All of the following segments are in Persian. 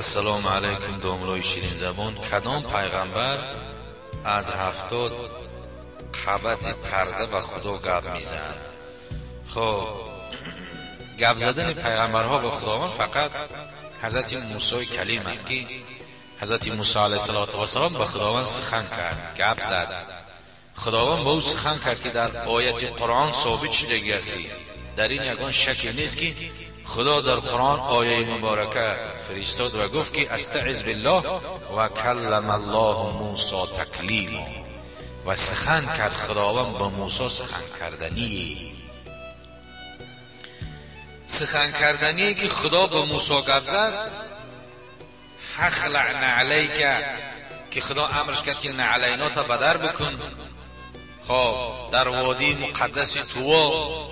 السلام علیکم دوملوی شیرین زبان. کدام پیغمبر از 70 قبط پرده و خدا گپ میزد؟ خب گپ زدن پیغمبرها به خداوند فقط حضرت موسی کلیم است که حضرت موسی علیه السلام به خداوند سخن کرد، گپ زد. خداوند به او سخن کرد که در آیت قرآن ثابت شده است. در این یگان شک نیست که خدا در قرآن آیه مبارکه فرستاد و گفت که استعذ بالله و کلم الله موسی تکلیما، و سخن کرد خداوند با موسی سخن کردنی. سخن کردنی که خدا به موسی گپ زد. فخلع نعلیک، که خدا امرش کرد که نعلینا تا بدر بکن. خب در وادی مقدس طوا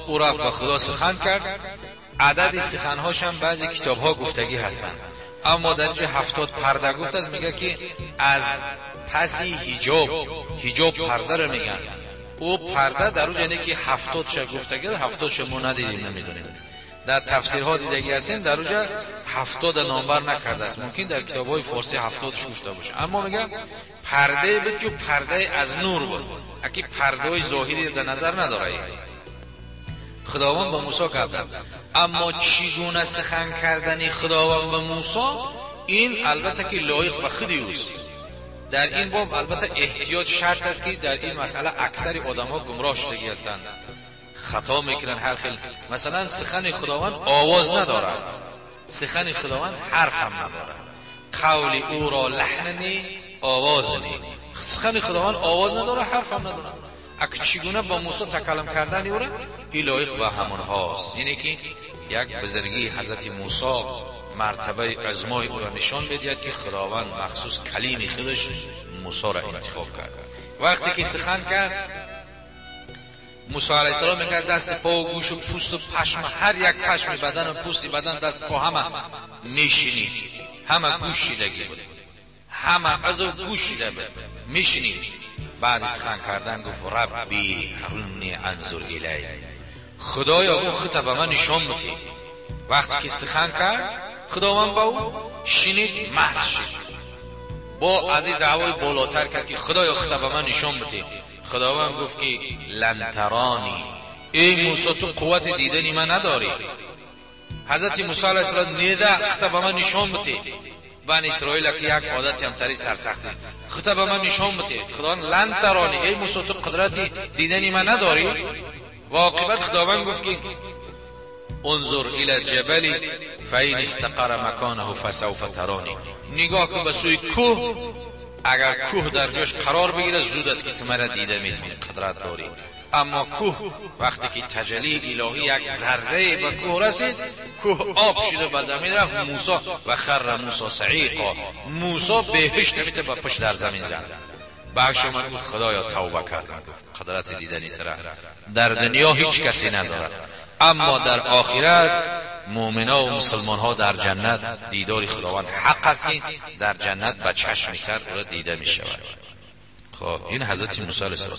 او رفت به خدا سخن کرد. عدد سخنهاش هم بعضی کتاب ها گفتگی هستند، اما در جای 70 پرده گفت است. میگه که از پسی حجاب پرده رو میگن. او پرده در اون یعنی که 70 شب گفتگی، 70 شب ما ندیدیم نمیدونیم. در تفسیرها دیدگی هستیم در اونجا 70 نامبر نکرده است. ممکن در کتاب های فارسی 70 گفته باشه، اما میگه پرده بود که پرده از نور بود، اگه پرده های ظاهری در نظر نداره. خداوند به موسی گفت، اما چگونه سخن کردنی خداوند به موسی، این البته که لایق به خودی اوست. در این باب البته احتیاط شرط است که در این مسئله اکثر آدم‌ها گمراه شدگی هستند، خطا میکنن. هر خیل مثلا سخن خداوند آواز ندارد، سخن خداوند حرف هم ندارد. قول او را لحن نی، آواز نی. سخن خداوند آواز نداره، حرف هم نداره. اگه چگونه با موسی تکلم کردن او را، این لایق به همان هاست. یعنی که یک بزرگی حضرت موسی مرتبه عظمای او را نشان بدهد که خداوند مخصوص کلیم خودش موسی را انتخاب کرد. وقتی که سخن کرد، موسی علیه السلام میگه دست پا و گوش و پوست و پشم، هر یک پشم بدن و پوست بدن دست پا همه میشینید، همه گوش شیدگی بود، همه از گوش شیده بود میشینید. بعد سخن کردن گفت ربی ارونی انظر الی، خدایا او خطا به من نشان بده. وقتی که سخن کرد خداوند با او شنید، محض شد. با از این دعوای بالاتر کرد که خدایا خطا به من نشان بده. خداوند گفت که لن ترانی، ای موسی تو قوت دیدنی من نداری. حضرت موسی علیه السلام نیده خطا به من نشان بده. بنی اسرائیل که یک عادتی هم تری سرسختی، خطا به من نشان بده. خداوند لن ترانی، ای موسی تو قدرت دیدنی من نداری. و عاقبت خداوند گفت که انظر الی الجبل فإن استقر مکانه فسوف ترانی، نگاه کن به سوی کوه، اگر کوه در جاش قرار بگیره زود است که تو مرا دیده میتونی، قدرت داری. اما کوه وقتی که تجلی الهی یک ذره به کوه رسید، کوه آب شده به زمین رفت. موسی و خر موسی صعیقا، موسی بهشت نمیته به پشت در زمین زد. بخش من گفت خدایا توبه کردم، قدرت دیدنی تره در دنیا هیچ کسی نداره، اما در آخرت مؤمنا و مسلمان ها در جنت دیدار خداوند حق است که در جنت به چشم سر او را دیده می شود. خب این حضرت موسی علیه السلام.